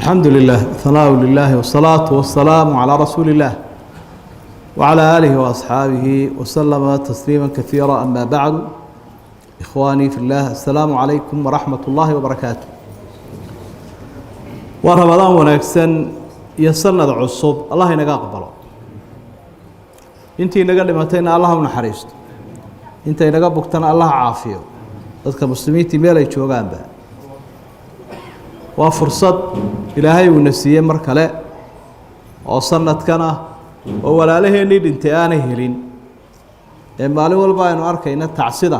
الحمد لله ثناء لله والصلاة والسلام على رسول الله وعلى آله وأصحابه وسلم تسليما كثيرا. أما بعد، إخواني في الله، السلام عليكم ورحمة الله وبركاته. ورمضان ونكسن يسلنا العصب الله ينقى قبله. انتي نقى لمتين الله منحرست، انتي نقى بكتنا الله عافيه. dadka muslimiintii meel ay joogaanba waa fursad ilaahay uu nasiiyay mar kale oo sanadkana oo walaalaheenii dhintay aanay helin ee maalin walba aynu arkayna tacsida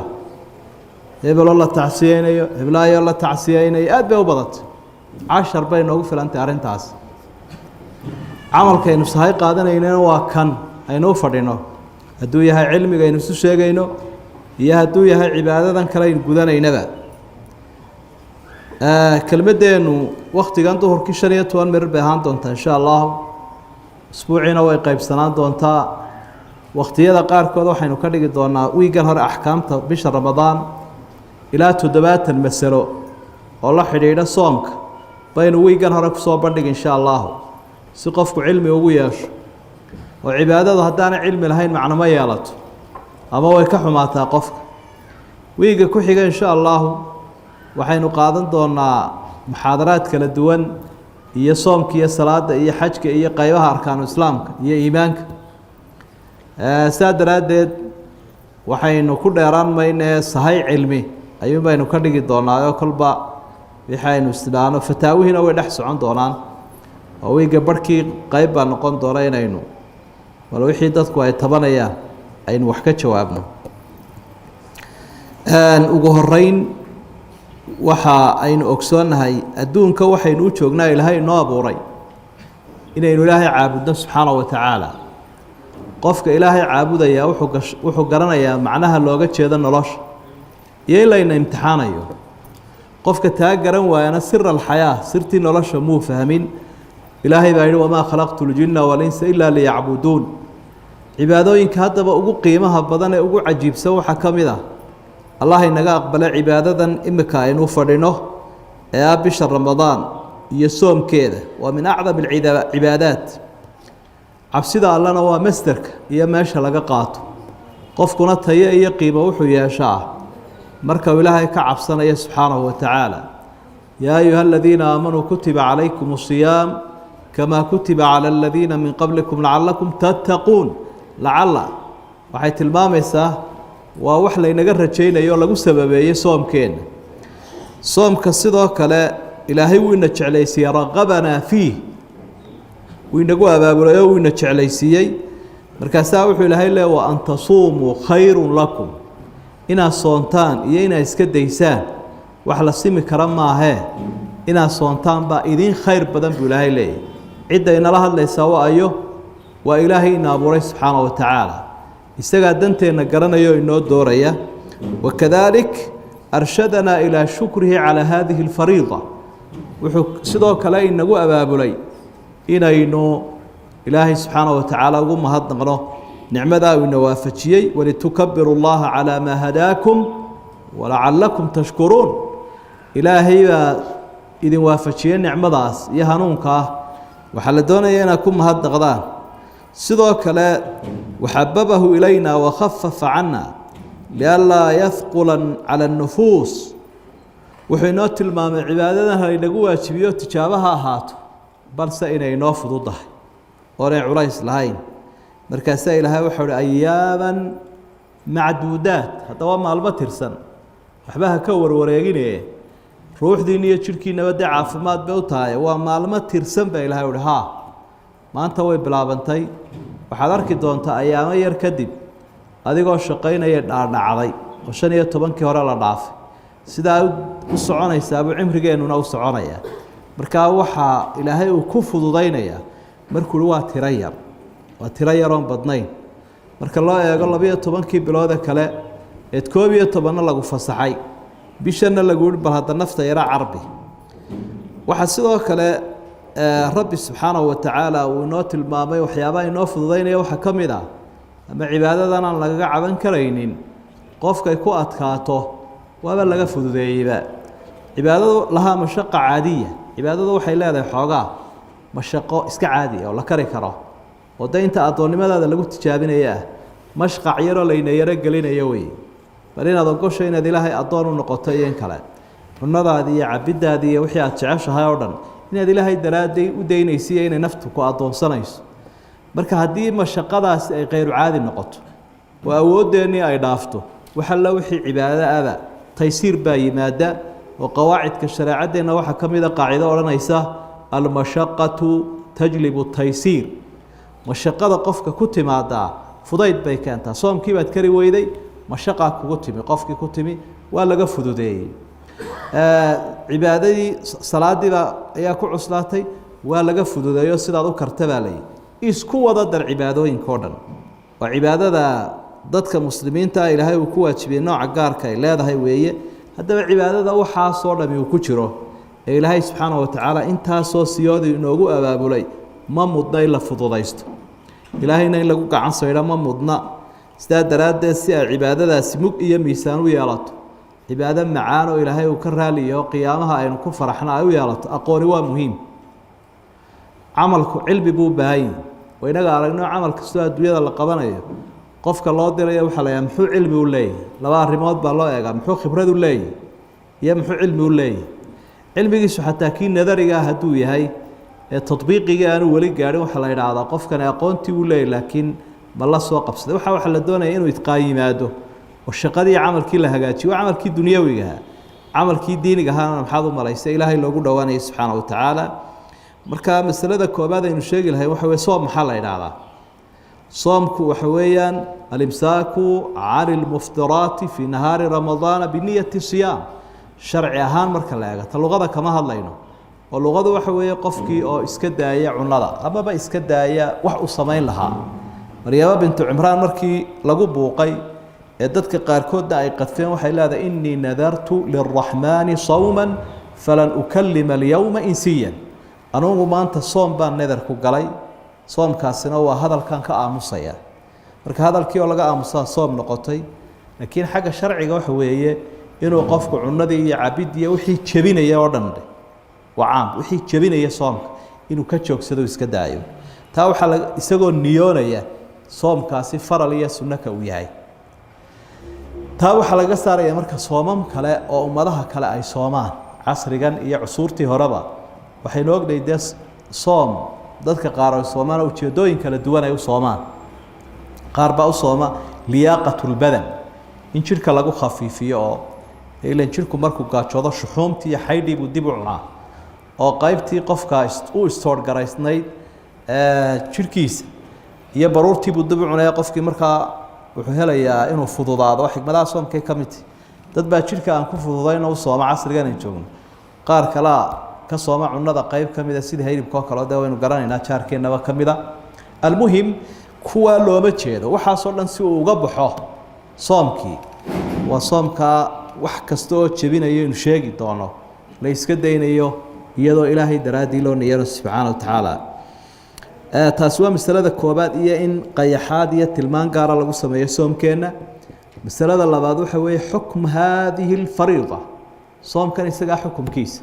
hebel la tacsiyeynayo heblaayo la tacsiyeynayo aad bay u badatay 10 bay noogu filantay arrintaas. camalkaynu sahay qaadanaynana waa kan aynu fadhino, hadduu yahay cilmiga aynu isu sheegayno iyo hadduu yahay cibaadadan kale aynu gudanaynaba. kelmadeenu waqtigan duhurkii 15 mir bay ahaan doontaa insha Allah. isbuuciina way qaybsanaan doontaa. waqtiyada qaarkood waxaynu ka dhigi doonaa wiigan hore axkaamta bisha Ramadaan ilaa 7 mas'alo oo la xidhiidha soomka baynu wiigan hore ku soo bandhig insha Allah, si qofku cilmi ugu yeesho oo cibaadadu haddaan cilmi lahayn macna ma yeelato ama way ka xumaataa qofka. wiiga ku xiga insha Allah waxaynu qaadan doonaa muxaadaraad kala duwan iyo soomka iyo salaada iyo xajka iyo qaybaha arkaanu islaamka iyo iimaanka. saadaradeed waxaynu ku dheeraan maynaa sahay cilmi ayuunbaynu ka dhigi doonaa oo kolba waxaynu islaano fataawihiina way dhex socon doonaan oo wiiga barhkii qayb baa noqon doona inaynu wala wixii dadku ay tabanayaan aynu wax ka jawaabno. ugu horeyn waxa aynu ogsoonahay adduunka waxaynu u joognaa ilaahay noo abuuray inaynu ilaahay caabudno subxaanahu wa tacaala. qofka ilaahay caabudaya wuxuu garanayaa macnaha looga jeedo nolosha iyo in layna imtixaanayo. qofka taa garan waayana sir alxayaa, sirtii nolosha muu fahmin. ilaahay baa yidhi wamaa khalaqtu ljinna walinsa ilaa liyacbuduun. cibaadooyinka haddaba ugu qiimaha badan ee ugu cajiibsan waxaa ka mid ah allah inaga aqbala cibaadadan imika aynu fadhino ee bisha Ramadaan iyo soomkeeda waa min acdam alcibaadaat. cabsida allana waa masdarka iyo meesha laga qaato. qofkuna tayo iyo qiimo wuxuu yeeshaa marka ilaahay ka cabsanaya subxaanahu wa tacaala. yaa ayuha aladiina aamanuu kutiba calaykum asiyaam kamaa kutiba cala aladiina min qablikum lacalakum tattaquun. lacala waxay tilmaamaysaa waa wax laynaga rajaynayo lagu sababeeyey soomkeena. soomka sidoo kale ilaahay wuu ina jeclaysiiyey, raqabanaa fiih, wuu inagu abaabulay oo wuu ina jeclaysiiyey. markaasaa wuxuu ilaahay leeyahay wa an tasuumuu khayrun lakum. inaad soontaan iyo inaad iska daysaan wax la simi kara maahee inaad soontaan baa idin khayr badan buu ilaahay leeyahay. cidda inala hadlaysaa waa ayo? waa ilaahay ina abuuray subxaanahu wa tacaala. isagaa danteena garanayo inoo dooraya. wakadalik arshadanaa ilaa shukrihi calaa haadihi alfariida. wuxuu sidoo kale inagu abaabulay inaynu ilaahay subxaanahu wa tacaala ugu mahadnaqno nicmadaa uu ina waafajiyey. walitukabiru llaha calaa maa hadaakum walacalakum tashkuruun. ilaahay baa idin waafajiyey nicmadaas iyo hanuunka ah, waxaa la doonaya inaad ku mahadnaqdaan. sidoo kale waxababahu ilayna wakhafafa cana lianlaa yahqula cala annufuus. wuxuu inoo tilmaamay cibaadadan haynagu waajibiyo tijaabo ha ahaato balse inay inoo fududahay oonay culays lahayn. markaasaa ilaahay wuxuu uhi ayaaman macduudaat. haddaba maalmo tirsan, waxba ha ka warwareegine ruuxdiina iyo jidhkiinaba dee caafimaad bay u tahay. waa maalmo tirsan baa ilaahay uhi haa, maanta way bilaabantay. waxaad arki doontaa ayaamo yar kadib adigoo shaqaynaya dhaadhacday oo 15kii hore la dhaafay. sidaa u soconaysaabuu cimrigeennuna u soconayaa. markaa waxaa ilaahay uu ku fududaynayaa markuu waa tiro yar, waa tiro yaroon badnayn marka loo eego 12kii biloode kale eed 11 lagu fasaxay, bishanna lagu yidhi bal hadda nafta yara carbi. waxaa sidoo kale rabbi subxaanahu wa tacaala uu inoo tilmaamay waxyaabaha inoo fududaynaya waxaa ka mid ah ama cibaadadan aan lagaga caban karaynin qofkay ku adkaato waaba laga fududeeyeyba. cibaadadu lahaa mashaqa caadiya cibaadadu waxay leedahay xoogaa mashaqo iska caadi oo la kari karo oo daynta adoonnimadaada lagu tijaabinaya mashqac yaroo layna yaro gelinayo wey bal inaad ogosho inaad ilaahay addoon u noqoto iyo in kale cunadaadii iyo cabiddaadii iyo wixii aad jeceshahay oo dhan inaad ilaahay daraadday u daynaysiiyo inay naftu ku addoonsanayso marka haddii mashaqadaasi ay khayru caadi noqoto oo awoodeennii ay dhaafto waxalla wixii cibaado aba taysiir baa yimaada oo qawaacidka shareecadeenna waxaa ka mid a qaacido odhanaysa almashaqatu tajlibu taysiir mashaqada qofka ku timaadaa fudayd bay keentaa soomkii baad kari weyday mashaqaa kugu timi qofkii ku timi waa laga fududeeyey cibaadadii salaadiiba ayaa ku cuslaatay waa laga fududeeyo sidaad u karta baa layihi isku wada dar cibaadooyinka o dhan oo cibaadada dadka muslimiinta ilaahay uu ku waajibiyey nooca gaarka ay leedahay weeye haddaba cibaadada waxaasoo dhami uu ku jiro ee ilaahay subxaana wa tacaala intaasoo siyoodii inoogu abaabulay ma mudna in la fududaysto ilaahayna in lagu gacan saydho ma mudna sidaa daraaddeed si ay cibaadadaasi mug iyo miisaan u yeelato cibaado macaan oo ilaahay uu ka raaliyaho qiyaamaha aynu ku faraxno ay u yeelato aqooni waa muhiim camalku cilmi buu u baahan yahi oo inaga aragno camal kastoo adduunyada la qabanayo qofka loo diraya waxaa la yahay muxuu cilmi u leeyahay laba arrimood baa loo eegaa muxuu khibrad u leeyahay iyo muxuu cilmi u leeyahay cilmigiisu xataa kii nadariga ah hadduu yahay ee tadbiiqigii aanu weli gaadhin waxaa la yidhaahdaa qofkani aqoontii uu leeyahy laakiin ma la soo qabsaday waxaa la doonaya inuu itqaan yimaado oo shaqadii camalkii la hagaajiyo waa camalkii dunyawigaha camalkii diiniga ahaana maxaad u malaysay ilaahay loogu dhowaanayay subxaana wa tacaala marka masalada koobaad aynu sheegi lahay waxa weye soom maxaa la yidhaahdaa soomku waxa weeyaan alimsaaku cani lmuftiraati fii nahaari ramadaana biniyati siyaam sharci ahaan marka la eego ta luqada kama hadlayno oo luqadu waxa weeye qofkii oo iska daaya cunada amaba iska daaya wax uu samayn lahaa maryamo bintu cimraan markii lagu buuqay ee dadka qaarkoodna ay qadfeen waxay leedahay innii nadartu lilraxmaani sawman falan ukalima alyowma insiyan anugu maanta soom baan nadarku galay soomkaasina waa hadalkan ka aamusaya marka hadalkii oo laga aamusaa soom noqotay laakiin xagga sharciga waxa weeye inuu qofku cunadii iyo cabidii wixii jebinaya oo dhan waa caam wixii jebinaya soomka inuu ka joogsado iska daayo taa waxaa isagoo niyoonaya soomkaasi faral iyo sunnaka uu yahay taa waxaa laga saaraya marka soomam kale oo ummadaha kale ay soomaan casrigan iyo cusuurtii horeba waxaynu ognahay dee soom dadka qaar ay soomaan oo ujeedooyin kala duwan ay u soomaan qaar baa u sooma liyaaqatulbadan in jidhka lagu khafiifiyo oo ilan jidhku markuu gaajoodo shuxuumtii iyo xaydhii buu dib u cunaa oo qaybtii qofka u istoorgaraysnayd jidhkiisa iyo baruurtii buu dib u cunaya qofkii markaa wuxuu helayaa inuu fududaado xikmadaha soomkay ka mid tahay dad baa jidhka aan ku fududayn oo u sooma casrigan aan joogno qaar kalea ka sooma cunada qayb ka mida sida hilibka oo kale de waynu garanaynaa jaarkeennaba ka mida almuhim kuwaa looma jeedo waxaasoo dhan si uu uga baxo soomkii waa soomkaa wax kasta oo jebinayo inu sheegi doono la iska daynayo iyadoo ilaahay daraaddii loo niyano subxaana wa tacaala taasi waa masalada koobaad iyo in qayaxaad iyo tilmaan gaara lagu sameeyo soomkeenna masalada labaad waxa weeye xukm haadihi alfariida soomkan isagaa xukumkiisa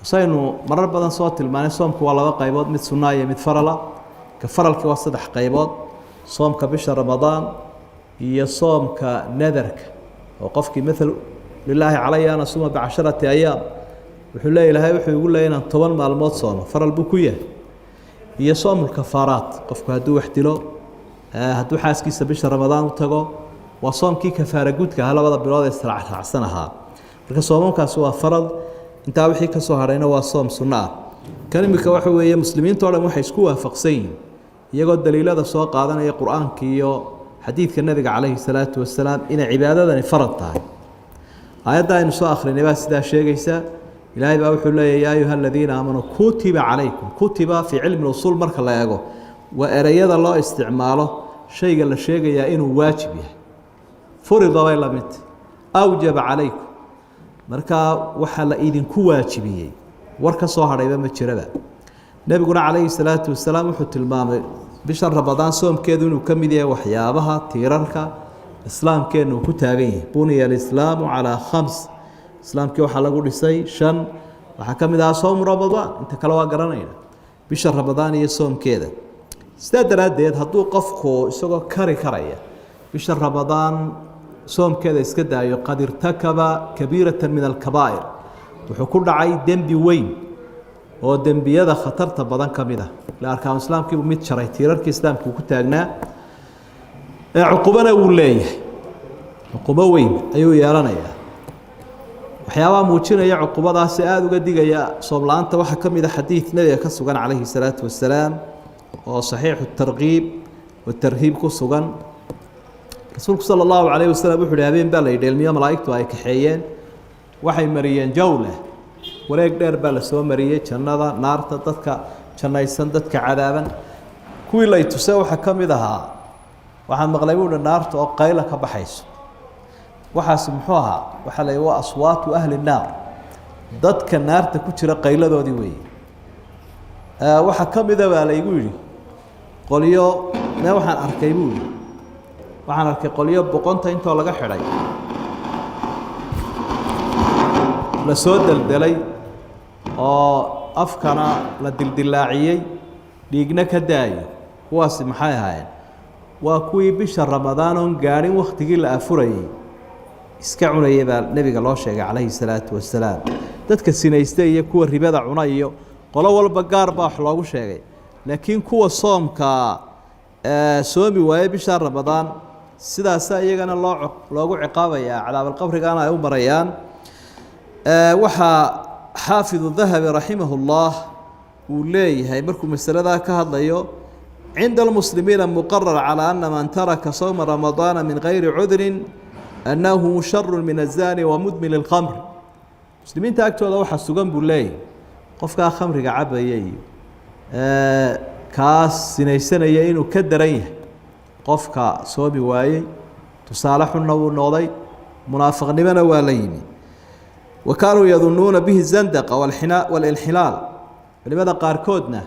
saynu marar badan soo tilmaanay soomku waa laba qaybood mid sunnaa iyo mid farala ka faralkii waa 3 qaybood soomka bisha ramadaan iyo soomka nadarka oo qofkii مثل lilaahi calaya ana suma b10 ayaam wuxuu leeyahay wuxuu igu leeyahay inaan 10 maalmood soomo faral buu ku yahay iyo soomul kafaaraat qofku hadduu wax dilo hadduu xaaskiisa bisha ramadaan u tago waa soomkii kafaara gudka labada bilood ee raacsan ahaa marka soomkaasi waa farad intaa wixii ka soo harayna waa soom sunna ah kalimka waxa weeye muslimiinta oo dhan waxay isku waafaqsan yihiin iyagoo daliilada soo qaadanaya quraanka iyo xadiidka nabiga calayhi salaatu wasalaam inay cibaadadani farad tahay aayadda aynu soo akhrinay baa sidaa sheegaysa ilaahay baa wuxuu leeyahay yaa ayuha aladiina aamanuu kutiba calaykum kutiba fii cilmi usuul marka la eego waa ereyada loo isticmaalo shayga la sheegayaa inuu waajib yahay furida way la mid awjaba calaykum marka waxaa la idinku waajibiyey war ka soo hadhayba ma jiraba nebiguna calayhi salaatu wasalaam wuxuu tilmaamay bisha ramadaan soomkeedu inuu ka mid yahay waxyaabaha tiirarka islaamkeenna uu ku taagan yahay buniya alislaamu calaa 5 islaamkii waxaa lagu dhisay 5 وحكم إذا صوم رمضان أنت كلا قرنينا بشهر رمضان يصوم كذا استدر هديت هدو قفكو سوى كرية بشهر رمضان صوم كذا اسكدا قد ارتكب كبيرة من الكبائر وحكون عاي دنبي وين ودنبي هذا خطرت بدن كمده لأركان الإسلام كيف ميت شرعي تيرك الإسلام كيف كتاجنا عقوبنا ولايه عقوبة وين أيوة يا رنا يا وحياة موجنا يا عقوبة سعاد وقديجة يا صبلان توح كم إذا حديث نبي كسوجان عليه الصلاة والسلام وصحيح الترغيب والترهيب كسوجان رسولك صلى الله عليه وسلم وحول يابين بلا يدل مية ملايكة وأي كحيين وحي مريان جولة وليك دير بلا سو مريان جنة نار تدك جنة يسندك عذابا كوي لا يتساوي حكم إذا waxaan maqlay uu naarta oo qayla ka baxayso waxa samxuha waxa la yahay aswaatu ahli naar dadka naarta ku jira qayladoodii weey waxa kamida baa la igu yiri qoliyo waxaan arkay buu waxaan arkay qoliyo boqonta inta laga xiray la soo daldalay oo afkana la dildilaaciyay dhiigna ka daayo kuwaas maxay ahaayeen waa kuwii bisha ramadaan oo gaarin waqtigii la afurayay iska cunayay baa nabiga loo sheegay calayhi salaatu wasalaam dadka sinaystay iyo kuwa ribada cunay iyo qolo walba gaar baa wax loogu sheegay laakiin kuwa soomka soomi waayay bisha ramadaan sidaas iyagana loogu ciqaabaya cadaab qabrigaana ay u marayaan waxa xaafid الذهبي رحمه الله وليه markuu masalada ka hadlayo عند المسلمين مقرر على أن من ترك صوم رمضان من غير عذر أنه شر من الزاني ومدمن الخمر مسلمين تأكتوا لو حسوقان بالله قفك خمر عبا يي كاس سنيسان يين وكدرين قفك صومي واي تصالح النور نوضي منافق نمنا والين وكانوا يظنون به الزندقة والانحلال لماذا قاركودنا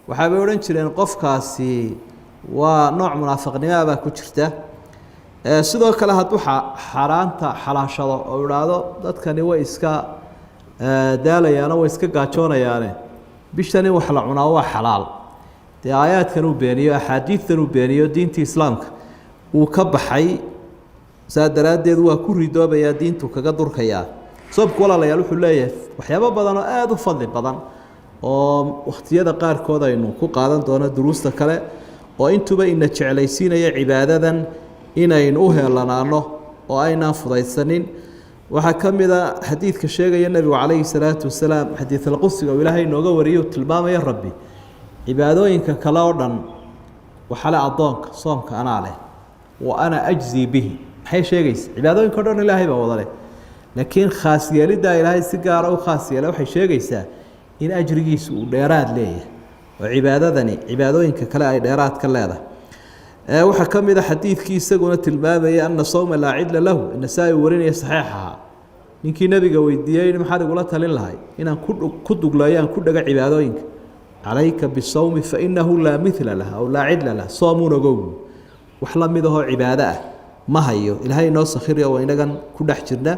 waxay oran jireen qofkaasi waa nooc munaafiqnimo baa ku jirta sidoo kale haduu xaraanta xalaashado oo yiraahdo dadkani way iska daalayaan oo iska gaajoonayaan bishani wax la cunaa waa xalaal tii aayaadkan uu beeniyo ahadiithtan uu beeniyo diinta islaamka uu ka baxay saadaradeed waa ku ridoobaya diintu kaga durkaya sababku walaalayaal wuxuu leeyahay waxyaabo badan oo aad u fadli badan oo waqtiyada qaar kood aynu ku qaadan doono duruusta kale oo intuba ina jeclaysiinaya cibaadadan inaynu u heelanaano oo aynaan fudaysanin waxa kamida xadiidka sheegaya nabiga calayhi salaatu wasalaam xadiis al-qudsiga oo ilaahay nooga wariyo tilmaamaya rabbi cibaadooyinka kale oo dhan waxa la adoonka soomka ana leh wa ana ajzi bihi maxay sheegaysaa cibaadooyinka oo dhan ilaahay baa wada leh laakiin khaas yeelida ilaahay si gaar ah u khaas yeelay waxay sheegaysaa in ajrigiisu uu dheeraad leeyahay oo cibaadooyinka kale ay dheeraad ka leedahay waxa kamida xadiidkii isaguna tilmaamaya anna sawma la cidla lahu in saay warinaya saxiixa ninkii nabiga weydiiyay maxaad ugu la talin lahay inaan ku duglayaan ku dhaga cibaadooyinka alayka bisawmi fa innahu la mithla laha aw la cidla laha sawmuna gow wax la mid ah cibaada ah ma hayo ilaahay noo sakhiriyo waa inagan ku dhex jirna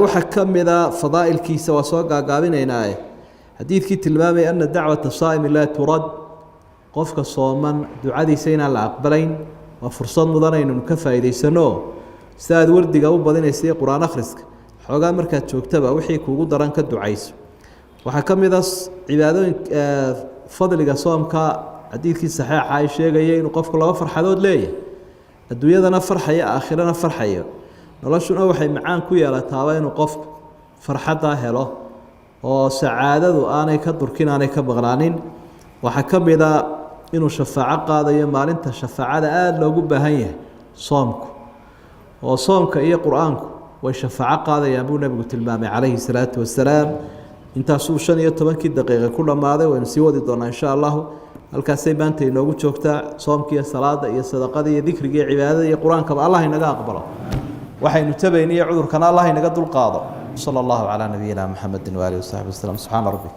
waxa kamida fadaa'ilkiisa waa soo gaagaabinaynaa حديث تلمامي أن دعوة الصائم لا ترد قفك صوما دعادي سينا الأقبلين وفرصان مضانين مكفى إذا سنو استاذ وردي قوب بدين يسير قرآن أخرسك حوغا مركات شوكتبا وحيك وقود دران كدعايس وحكم إذا عبادون فضل صوم كا حديث صحيح عايش يجيين وقفك الله فرحة دود ليه الدنيا ذا فرحة آخرنا فرحة نلا شنو وحي معان كويا لا تاوين وقفك فرحة هلا oo saacadadu aanay ka durkin aanay ka baqraanin waxa kamida inuu shafaaco qaadayo maalinta shafaacada aad loogu baahan yahay soomku oo soomka iyo quraanku way shafaaco qaadayaan buu nabigu tilmaamay calayhi salaatu wasalaam intaasuu 15 daqiiqo ku dhamaaday waynu sii wadi doonaa insha Allah halkaasay maanta inoogu joogtaa soomkiya salaada iyo sadaqada iyo dhikriga iyo cibaadada iyo quraanka Allah inaga aqbalo waxaynu tabaynay cudurkana Allah inaga dul qaado صلى الله على نبينا محمد وآله وصحبه وسلم سبحان ربك